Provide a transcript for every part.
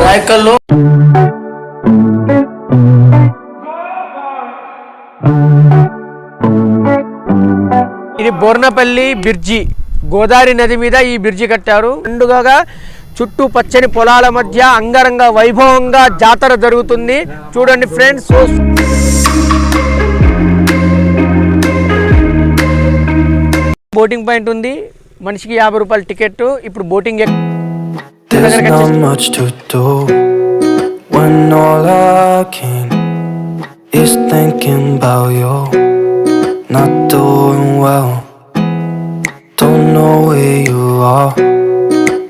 రాయకల్లో ఇది బోర్నపల్లి బ్రిడ్జి. గోదావరి నది మీద ఈ బ్రిడ్జి కట్టారు. పండుగగా చుట్టూ పచ్చని పొలాల మధ్య అంగరంగ వైభవంగా జాతర జరుగుతుంది. చూడండి ఫ్రెండ్స్, బోటింగ్ పాయింట్ ఉంది. మనిషికి 50 రూపాయల టికెట్. ఇప్పుడు boating not doing well. Don't know where you are,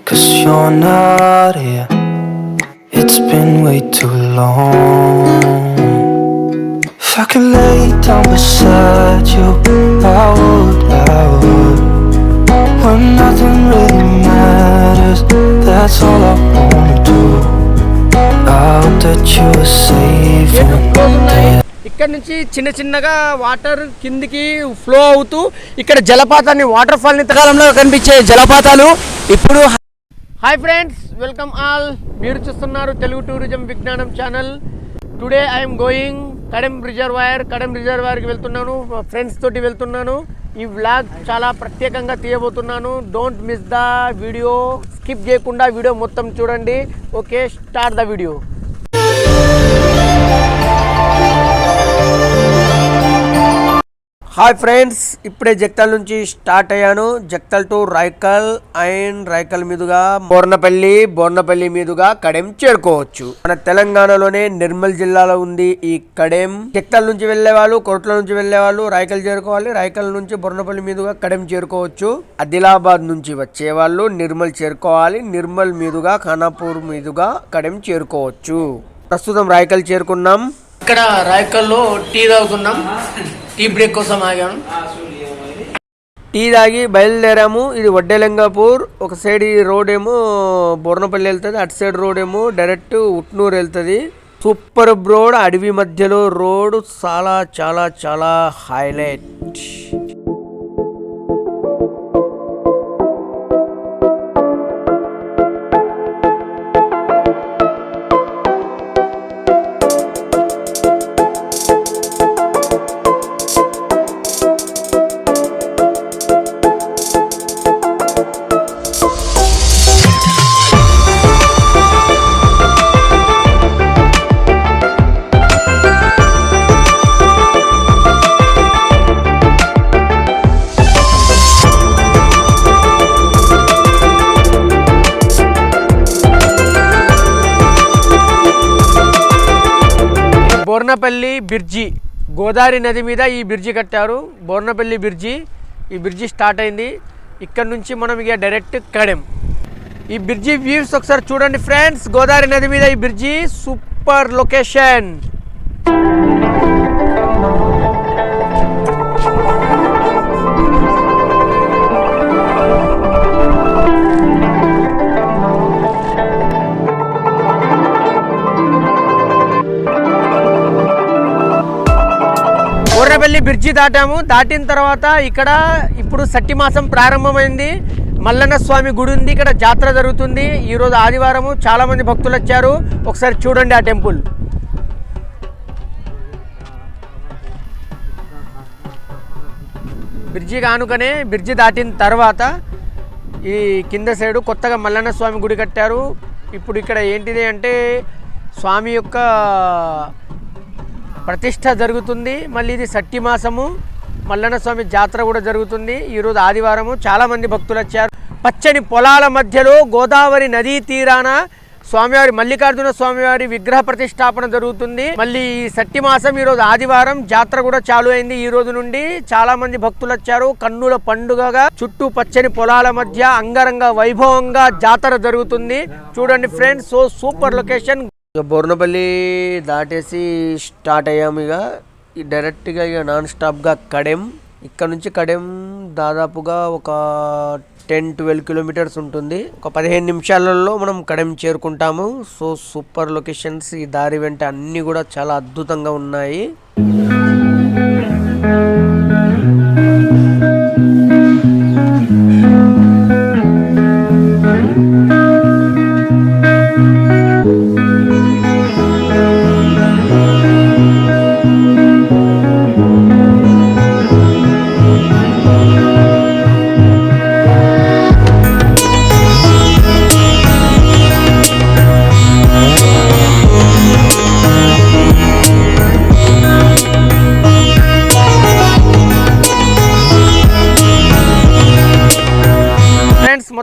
'cause you're not here. It's been way too long. If I could lay down beside you, I would. When nothing really matters, that's all I wanna do. I hope that you are safe and there. ఇక్కడ నుంచి చిన్న చిన్నగా water కిందికి flow అవుతూ ఇక్కడ జలపాతాన్ని, water fall కాలంలో కనిపించే జలపాతాలు. ఇప్పుడు హాయ్ ఫ్రెండ్స్, వెల్కమ్ ఆల్. మీరు చూస్తున్నారు Telugu tourism Vignanam channel. Today I'm going Kadem రిజర్వాయర్కి వెళ్తున్నాను. ఫ్రెండ్స్ తోటి వెళ్తున్నాను. ఈ వ్లాగ్ చాలా ప్రత్యేకంగా తీయబోతున్నాను. Don't miss the video. Skip చేయకుండా వీడియో మొత్తం చూడండి. Okay, start the video. Hi friends, ఇప్పుడే జగిత్యాల నుంచి స్టార్ట్ అయ్యాను. జగిత్యాల టు రాయకల్ అండ్ రాయకల్ మీదుగా బోర్నపల్లి మీదుగా కడెం చేరుకోవచ్చు. మన తెలంగాణలోనే నిర్మల్ జిల్లాలో ఉంది ఈ కడెం. జగిత్యాల నుంచి వెళ్లే వాళ్ళు, కొరట్ల నుంచి వెళ్లే వాళ్ళు రాయకల్ చేరుకోవాలి. రాయకల్ నుంచి బోర్నపల్లి మీదుగా కడెం చేరుకోవచ్చు. ఆదిలాబాద్ నుంచి వచ్చే వాళ్ళు నిర్మల్ చేరుకోవాలి. నిర్మల్ మీదుగా ఖానాపూర్ మీదుగా కడెం చేరుకోవచ్చు. ప్రస్తుతం రాయకల్ చేరుకున్నాం. ఇక్కడ రాయకల్లో టీ తాగుతున్నాం. టీ బ్రేక్ కోసం ఆగాను. టీ తాగి బయలుదేరాము. ఇది వడ్డేలింగాపూర్. ఒక సైడ్ ఈ రోడ్ ఏమో బోర్నపల్లి వెళ్తుంది, అటు సైడ్ రోడ్ ఏమో డైరెక్ట్ ఉట్నూరు వెళ్తుంది. సూపర్ రోడ్, అడవి మధ్యలో రోడ్, చాలా చాలా చాలా హైలైట్. బోర్నపల్లి బ్రిడ్జి, గోదావరి నది మీద ఈ బ్రిడ్జి కట్టారు. బోర్నపల్లి బ్రిడ్జి. ఈ బ్రిడ్జి స్టార్ట్ అయింది. ఇక్కడ నుంచి మనం ఇక డైరెక్ట్ కడెం. ఈ బ్రిడ్జి వ్యూస్ ఒకసారి చూడండి ఫ్రెండ్స్. గోదావరి నది మీద ఈ bridge, super location. Bornapalli bridge దాటాము. దాటిన తర్వాత ఇక్కడ ఇప్పుడు సట్టి మాసం ప్రారంభమైంది. మల్లన్న స్వామి గుడి ఉంది. ఇక్కడ జాతర జరుగుతుంది. ఈరోజు ఆదివారము. చాలా మంది భక్తులు వచ్చారు. ఒకసారి చూడండి ఆ టెంపుల్. బ్రిడ్జి కానుకనే బ్రిడ్జి దాటిన తర్వాత ఈ కింద సైడు కొత్తగా మల్లన్న స్వామి గుడి కట్టారు. ఇప్పుడు ఇక్కడ ఏంటిది అంటే స్వామి యొక్క ప్రతిష్ట జరుగుతుంది. మళ్ళీ ఇది సట్టి మాసము, మల్లన్న స్వామి జాతర కూడా జరుగుతుంది. ఈరోజు ఆదివారము. చాలామంది భక్తులు వచ్చారు. పచ్చని పొలాల మధ్యలో గోదావరి నదీ తీరాన స్వామివారి, మల్లికార్జున స్వామివారి విగ్రహ ప్రతిష్టాపన జరుగుతుంది. మళ్ళీ ఈ సట్టి మాసం ఈరోజు ఆదివారం. జాతర కూడా చాలు అయింది. ఈ రోజు నుండి చాలా మంది భక్తులు వచ్చారు. కన్నుల పండుగగా చుట్టూ పచ్చని పొలాల మధ్య అంగరంగ వైభవంగా జాతర జరుగుతుంది. చూడండి friends, so super location. Bornapalli దాటేసి స్టార్ట్ అయ్యాము. ఇక డైరెక్ట్గా ఇక నాన్ స్టాప్గా కడెం. ఇక్కడ నుంచి కడెం దాదాపుగా ఒక 10-12 కిలోమీటర్స్ ఉంటుంది. ఒక 15 నిమిషాలలో మనం కడెం చేరుకుంటాము. So super locations. ఈ దారి వెంట అన్నీ కూడా చాలా అద్భుతంగా ఉన్నాయి.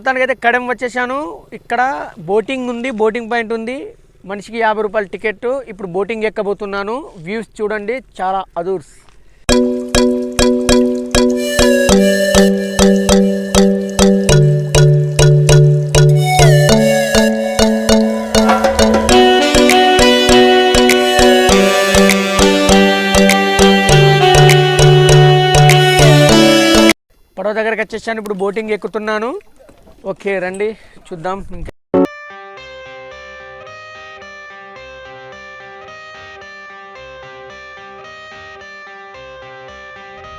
మొత్తానికి అయితే కడెం వచ్చేసాను. ఇక్కడ బోటింగ్ ఉంది, బోటింగ్ పాయింట్ ఉంది, మనిషికి 50 రూపాయల టికెట్. ఇప్పుడు బోటింగ్ ఎక్కబోతున్నాను. వ్యూస్ చూడండి, చాలా అదూర్స్. పడవ దగ్గరకు వచ్చేసాను. ఇప్పుడు బోటింగ్ ఎక్కుతున్నాను. ఓకే రండి చూద్దాం. ఇంకా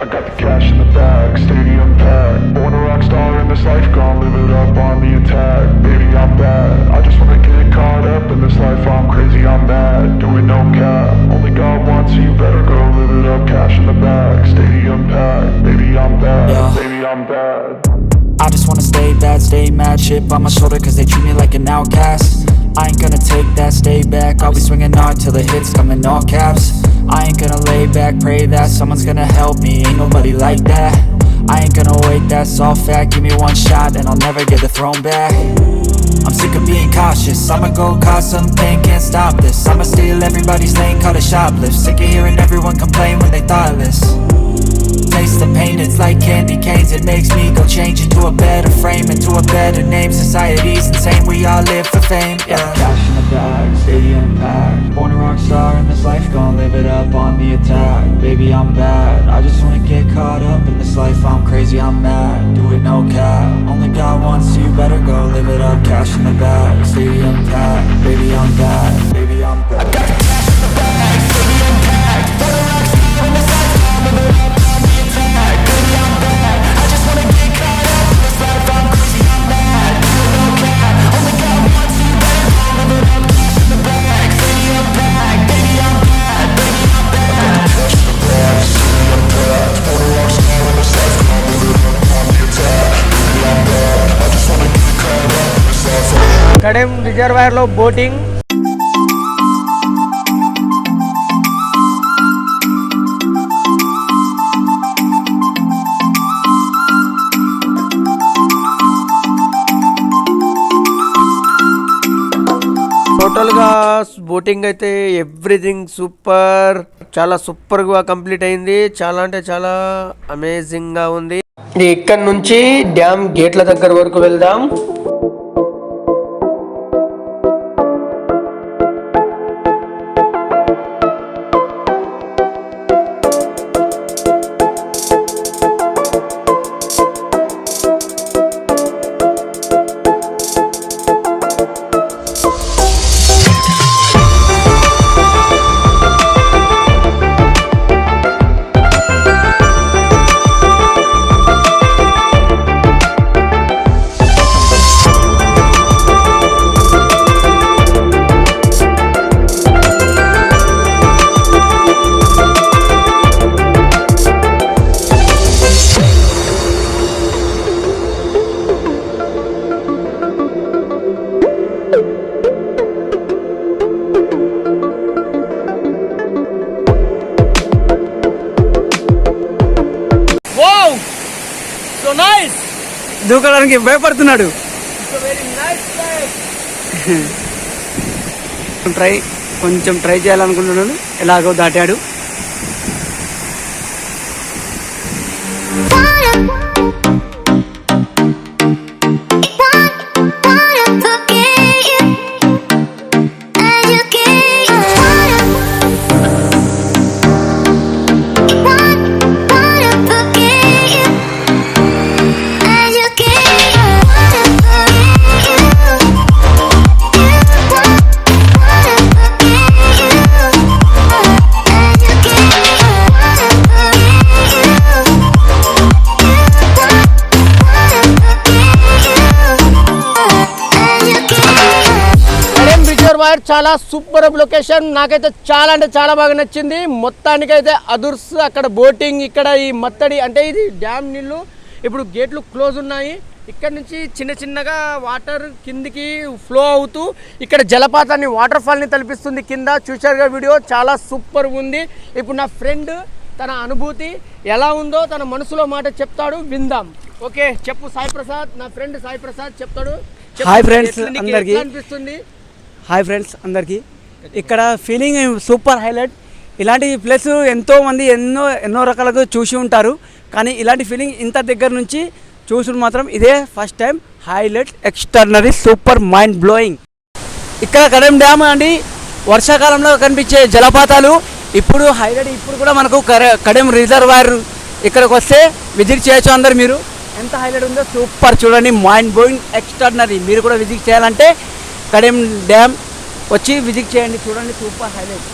I got the cash in the bag, stadium packed. Born a rock star in this life, gon' live it up on the attack. Baby, I'm bad, I just wanna get caught up in this life. I'm crazy, I'm mad, doing no cap. Only God wants you, better go live it up. Cash in the bag, stadium packed. Baby, I'm bad, Yeah. baby, I'm bad. I just wanna stay bad, stay mad. Chip on my shoulder cause they treat me like an outcast. I ain't gonna take that, stay back. I'll be swinging hard till the hits come in all caps. I ain't gonna lay back, pray that someone's gonna help me. Ain't nobody like that. I ain't gonna wait, that's all fact. Give me one shot and I'll never get the throne back. I'm sick of being cautious, I'ma go cause some pain, can't stop this. I'ma steal everybody's lane, call it shoplift. Sick of hearing everyone complain when they thoughtless. Taste the pain, it's like candy canes. It makes me go change into a better frame, into a better name. Society's insane, we all live for fame. Yeah. Cash in the bag, stadium packed. Born a rock star in this life, gon' live it up on the attack. Baby, I'm bad, I just wanna get caught up in this life. I'm crazy, I'm mad, do it no cap. Only God wants you, better go live it up. Cash in the bag, stadium packed. Baby, I'm bad, baby, I'm bad. I got cash in the bag, stadium packed. Born a rock star in this life, gon' live it up. Kadem రిజర్వాయర్లో boating. టోటల్గా boating అయితే everything super, చాలా సూపర్గా complete అయింది. చాలా అంటే చాలా అమేజింగ్గా ఉంది. ఇక్కడ నుంచి డ్యామ్ గేట్ల దగ్గర వరకు వెళ్దాం. దూకడానికి భయపడుతున్నాడు. కొంచెం ట్రై చేయాలనుకుంటున్నాను. ఎలాగో దాటాడు. చాలా సూపర్ లొకేషన్. నాకైతే చాలా అంటే చాలా బాగా నచ్చింది. మొత్తానికైతే అదుర్స్. అక్కడ బోటింగ్, ఇక్కడ ఈ మత్తడి అంటే ఇది డ్యామ్ నీళ్ళు. ఇప్పుడు గేట్లు క్లోజ్ ఉన్నాయి. ఇక్కడ నుంచి చిన్న చిన్నగా వాటర్ కిందికి ఫ్లో అవుతూ ఇక్కడ జలపాతాన్ని, వాటర్ ఫాల్ని తలపిస్తుంది కింద. చూశారుగా వీడియో, చాలా సూపర్ ఉంది. ఇప్పుడు నా ఫ్రెండ్ తన అనుభూతి ఎలా ఉందో తన మనసులో మాట చెప్తాడు, విందాం. ఓకే చెప్పు సాయి ప్రసాద్, నా ఫ్రెండ్ సాయి ప్రసాద్ చెప్తాడు. చెప్పు, హాయ్ ఫ్రెండ్స్ ఎట్లా నీకు అందరికీ. ఎట్లా అనిపిస్తుంది? హాయ్ ఫ్రెండ్స్ అందరికీ. ఇక్కడ ఫీలింగ్ సూపర్ హైలైట్. ఇలాంటి ప్లేస్ ఎంతోమంది ఎన్నో రకాలుగా చూసి ఉంటారు, కానీ ఇలాంటి ఫీలింగ్ ఇంత దగ్గర నుంచి చూసుడు మాత్రం ఇదే first time. Highlight, extraordinary, super, mind blowing. ఇక్కడ కడెం డ్యామ్ అండి, వర్షాకాలంలో కనిపించే జలపాతాలు. ఇప్పుడు హైలైట్, ఇప్పుడు కూడా మనకు కడెం రిజర్వాయర్ ఇక్కడికి వస్తే విజిట్ చేయొచ్చు అందరు. మీరు ఎంత హైలైట్ ఉందో సూపర్, చూడండి, మైండ్ బ్లోయింగ్, ఎక్స్ట్రాడినరీ. మీరు కూడా విజిట్ చేయాలంటే కడెం డ్యామ్ వచ్చి విజిట్ చేయండి, చూడండి, super highlight.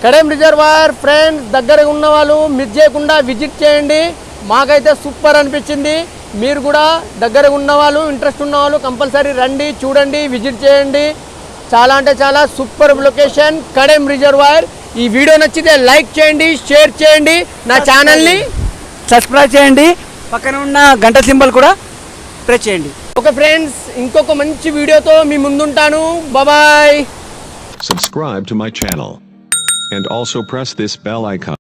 Kadem reservoir friends దగ్గరగా ఉన్న వాళ్ళు మిస్ చేయకుండా విజిట్ చేయండి. మాకైతే సూపర్ అనిపించింది. మీరు కూడా దగ్గరగా ఉన్న వాళ్ళు, ఇంట్రెస్ట్ ఉన్న వాళ్ళు కంపల్సరీ రండి, చూడండి, విజిట్ చేయండి. చాలా అంటే చాలా సూపర్ లొకేషన్ కడెం రిజర్వాయర్. ఈ వీడియో నచ్చితే లైక్ చేయండి, షేర్ చేయండి, నా ఛానల్ని సబ్స్క్రైబ్ చేయండి, పక్కన ఉన్న గంట సింబల్ కూడా ప్రెస్ చేయండి. ఓకే ఫ్రెండ్స్, ఇంకొక మంచి వీడియోతో మీ ముందుంటాను. Bye. Subscribe to my channel. And also press this bell icon.